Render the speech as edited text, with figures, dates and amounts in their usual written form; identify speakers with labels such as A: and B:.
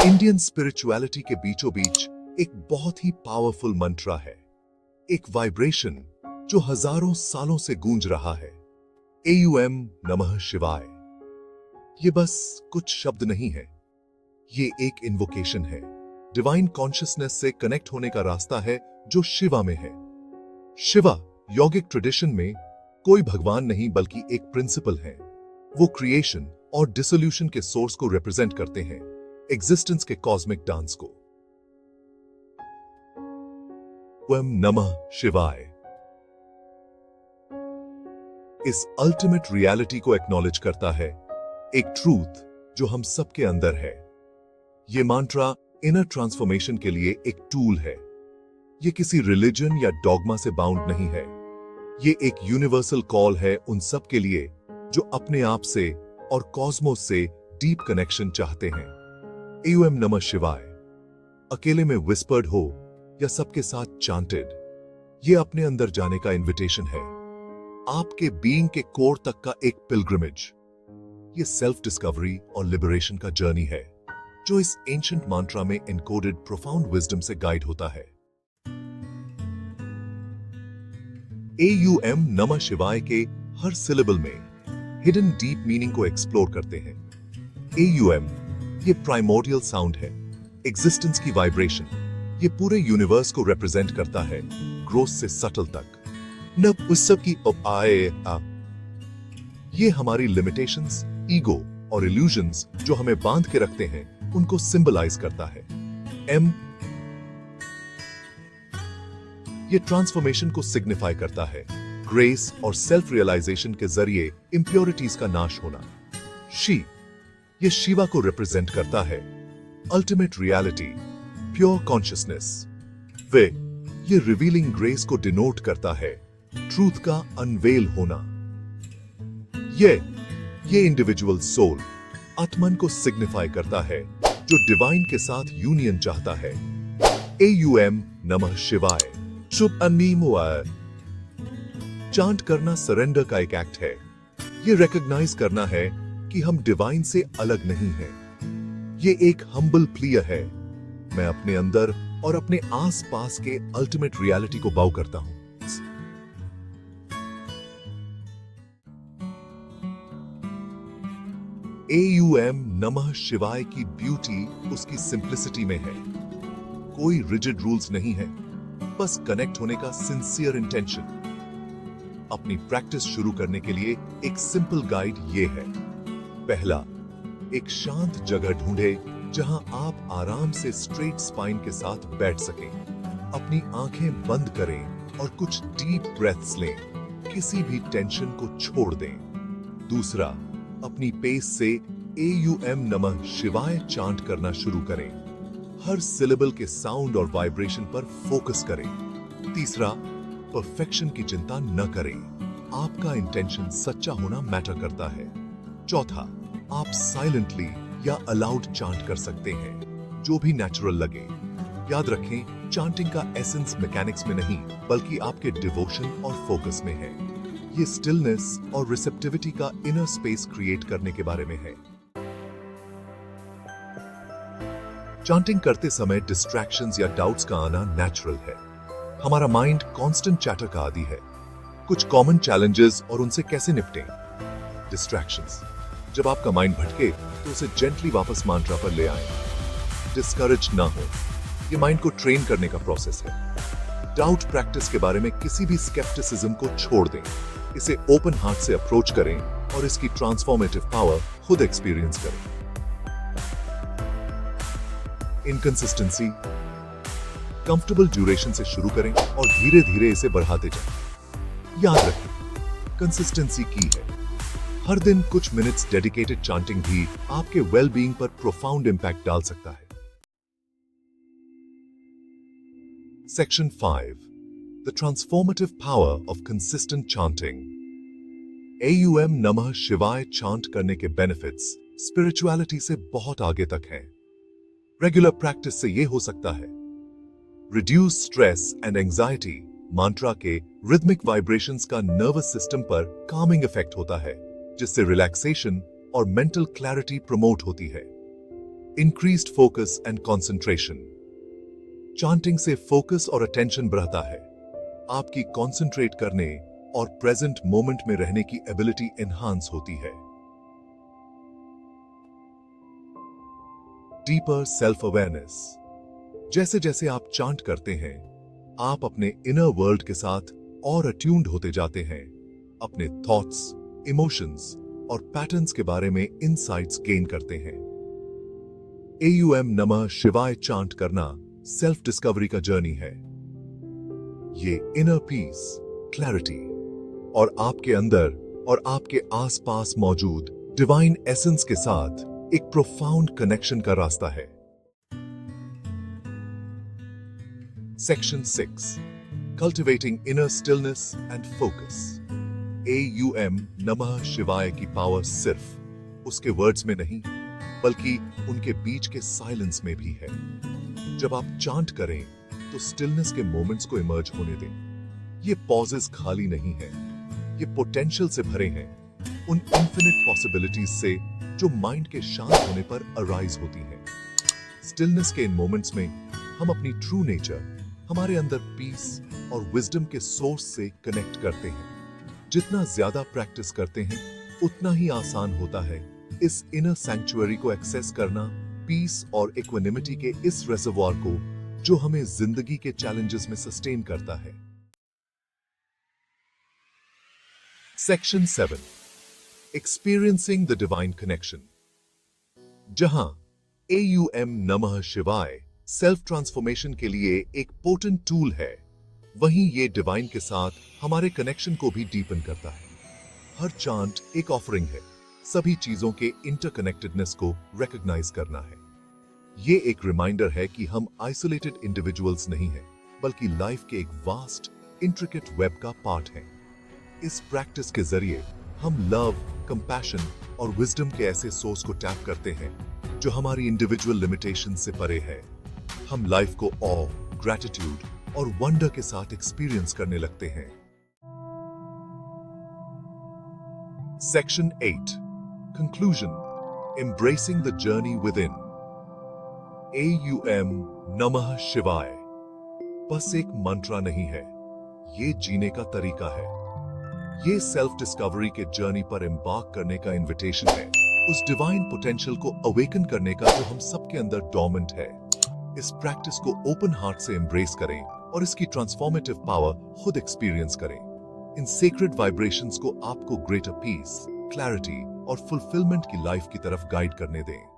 A: Indian spirituality के बीचों बीच एक बहुत ही पावरफुल मंत्रा है, एक वाइब्रेशन जो हजारों सालों से गूंज रहा है। AUM नमः शिवाय। ये बस कुछ शब्द नहीं है, ये एक इन्वोकेशन है, डिवाइन कॉन्शियसनेस से कनेक्ट होने का रास्ता है जो शिवा में है। शिवा यौगिक ट्रेडिशन में कोई भगवान नहीं बल्कि एक प्रिंसिपल है। वो क्रिएशन और डिसोल्यूशन के सोर्स को रिप्रेजेंट करते हैं, एग्जिस्टेंस के कॉस्मिक डांस को। ओम नमः शिवाय इस अल्टीमेट रियलिटी को एक्नॉलेज करता है, एक ट्रूथ जो हम सबके अंदर है। ये मंत्रा इनर ट्रांसफॉर्मेशन के लिए एक टूल है। ये किसी रिलीजन या डॉगमा से बाउंड नहीं है। ये एक यूनिवर्सल कॉल है उन सब के लिए जो अपने आप से और कॉस्मोस से डीप कनेक्शन चाहते हैं। AUM नमः शिवाय अकेले में विस्पर्ड हो या सबके साथ चांटेड, ये अपने अंदर जाने का इनविटेशन है, आपके बीइंग के कोर तक का एक पिलग्रिमेज। ये सेल्फ डिस्कवरी और लिबरेशन का जर्नी है जो इस एंशिएंट मंत्रा में एनकोडेड प्रोफाउंड विजडम से गाइड होता है। AUM नमः शिवाय के हर सिलेबल में हिडन डीप मीनिंग को एक्सप्लोर करते हैं। AUM ये प्राइमोर्डियल साउंड है, एग्जिस्टेंस की वाइब्रेशन। ये पूरे यूनिवर्स को रिप्रेजेंट करता है, ग्रोस से सटल तक। न उस सब की ये हमारी लिमिटेशंस, ईगो और इल्यूजन्स जो हमें बांध के रखते हैं, उनको सिंबलाइज करता है। M ये ट्रांसफॉर्मेशन को सिग्निफाई करता है, ग्रेस और सेल्फ रियलाइजेशन के जरिए इंप्योरिटीज का नाश होना। शी ये शिवा को रिप्रेजेंट करता है, अल्टीमेट रियलिटी, प्योर कॉन्शियसनेस। वे ये रिवीलिंग ग्रेस को डिनोट करता है, ट्रूथ का अनवेल होना। ये इंडिविजुअल सोल, आत्मन को सिग्निफाई करता है जो डिवाइन के साथ यूनियन चाहता है। AUM नमः शिवाय शुभ चांट करना सरेंडर का एक एक्ट है। ये रिकॉग्नाइज करना है कि हम डिवाइन से अलग नहीं हैं। ये एक हम्बल प्लियर है, मैं अपने अंदर और अपने आसपास के अल्टीमेट रियलिटी को बाउ करता हूं। AUM नमः शिवाय की ब्यूटी उसकी सिंप्लिसिटी में है। कोई रिजिड रूल्स नहीं है, बस कनेक्ट होने का सिंसियर इंटेंशन। अपनी प्रैक्टिस शुरू करने के लिए एक सिंपल गाइड ये है। पहला, एक शांत जगह ढूंढे जहां आप आराम से स्ट्रेट स्पाइन के साथ बैठ सकें। अपनी आंखें बंद करें और कुछ डीप ब्रेथ्स लें, किसी भी टेंशन को छोड़ दें। दूसरा, अपनी पेस से AUM नमः शिवाय चांट करना शुरू करें। हर सिलेबल के साउंड और वाइब्रेशन पर फोकस करें। तीसरा, परफेक्शन की चिंता न करें, आपका इंटेंशन सच्चा होना मैटर करता है। चौथा, आप साइलेंटली या अलाउड चांट कर सकते हैं, जो भी नेचुरल लगे। याद रखें, चांटिंग का एसेंस मैकेनिक्स में नहीं बल्कि आपके डिवोशन और फोकस में है। ये स्टिलनेस और रिसेप्टिविटी का इनर स्पेस क्रिएट करने के बारे में है। चांटिंग करते समय डिस्ट्रैक्शंस या डाउट्स का आना नेचुरल है। हमारा माइंड कांस्टेंट चैटर का आदी है। कुछ कॉमन चैलेंजेस और उनसे कैसे निपटें। डिस्ट्रैक्शंस, जब आपका माइंड भटके तो उसे जेंटली वापस मंत्रा पर ले आएं। डिस्करेज ना हो, ये माइंड को ट्रेन करने का प्रोसेस है। डाउट प्रैक्टिस के बारे में किसी भी स्केप्टिसिज्म को छोड़ दें, इसे ओपन हार्ट से अप्रोच करें और इसकी ट्रांसफॉर्मेटिव पावर खुद एक्सपीरियंस करें। इनकंसिस्टेंसी, कंफर्टेबल ड्यूरेशन से शुरू करें और धीरे धीरे इसे बढ़ाते जाएं। याद रखें, कंसिस्टेंसी की है। हर दिन कुछ मिनट्स डेडिकेटेड चांटिंग भी आपके वेलबीइंग पर प्रोफाउंड इंपैक्ट डाल सकता है। Section 5. The transformative power of consistent chanting. AUM नमः शिवाय चांट करने के बेनिफिट्स स्पिरिचुअलिटी से बहुत आगे तक हैं। रेगुलर प्रैक्टिस से यह हो सकता है: रिड्यूस स्ट्रेस एंड एंजाइटी। मंत्रा के रिदमिक वाइब्रेशंस का नर्वस सिस्टम पर कामिंग इफेक्ट होता है, जिससे रिलैक्सेशन और मेंटल क्लैरिटी प्रमोट होती है। Increased focus and concentration. Chanting से फोकस और अटेंशन बढ़ता है। आपकी कंसंट्रेट करने और प्रेजेंट मोमेंट में रहने की एबिलिटी एनहांस होती है। Deeper self awareness. जैसे जैसे आप चांट करते हैं, आप अपने इनर वर्ल्ड के साथ और अट्यून्ड होते जाते हैं। अपने थॉट्स, इमोशंस और पैटर्न्स के बारे में इनसाइट्स गेन करते हैं। AUM नमः शिवाय चांट करना सेल्फ डिस्कवरी का जर्नी है। ये इनर पीस, क्लैरिटी और आपके अंदर और आपके आसपास मौजूद डिवाइन एसेंस के साथ एक प्रोफाउंड कनेक्शन का रास्ता है। Section 6, cultivating inner stillness and focus. AUM नमः शिवाय की पावर सिर्फ उसके वर्ड्स में नहीं, बल्कि उनके बीच के साइलेंस में भी है। जब आप चांट करें तो स्टिलनेस के मोमेंट्स को इमर्ज होने दें। ये पॉजेस खाली नहीं है, ये पोटेंशियल से भरे हैं, उन इंफिनिट पॉसिबिलिटीज से जो माइंड के शांत होने पर अराइज होती हैं। स्टिलनेस के इन मोमेंट्स में हम अपनी ट्रू नेचर, हमारे अंदर पीस और विजडम के सोर्स से कनेक्ट करते हैं। जितना ज्यादा प्रैक्टिस करते हैं, उतना ही आसान होता है इस इनर सैंक्चुअरी को एक्सेस करना, पीस और इक्विनिमिटी के इस रिजर्वॉयर को जो हमें जिंदगी के चैलेंजेस में सस्टेन करता है। Section 7, experiencing the divine connection. जहां AUM नमः शिवाय सेल्फ ट्रांसफॉर्मेशन के लिए एक पोटेंट टूल है, वहीं ये डिवाइन के साथ हमारे कनेक्शन को भी डीपन करता है। हर चांट एक ऑफरिंग है, सभी चीजों के इंटरकनेक्टेडनेस को रिकॉग्नाइज करना है। ये एक रिमाइंडर है कि हम आइसोलेटेड इंडिविजुअल्स नहीं हैं, बल्कि लाइफ के एक वास्ट, इंट्रिकेट वेब का पार्ट हैं। इस प्रैक्टिस के जरिए हम लव, कंपैशन और विजडम के ऐसे सोर्स को टैप करते हैं जो हमारी इंडिविजुअल लिमिटेशन से परे है। हम लाइफ को ऑ, ग्रैटिट्यूड और वंडर के साथ एक्सपीरियंस करने लगते हैं। Section 8, conclusion, embracing the journey within. AUM नमः शिवाय बस एक मंत्रा नहीं है, ये जीने का तरीका है। ये सेल्फ डिस्कवरी के जर्नी पर एम्बार्क करने का इनविटेशन है, उस डिवाइन पोटेंशियल को अवेकन करने का जो हम सबके अंदर डोमेंट है। इस प्रैक्टिस को ओपन हार्ट से एम्ब्रेस करें और इसकी ट्रांसफॉर्मेटिव पावर खुद एक्सपीरियंस करें। इन सेक्रेड वाइब्रेशंस को आपको ग्रेटर पीस, क्लैरिटी और फुलफिलमेंट की लाइफ की तरफ गाइड करने दें।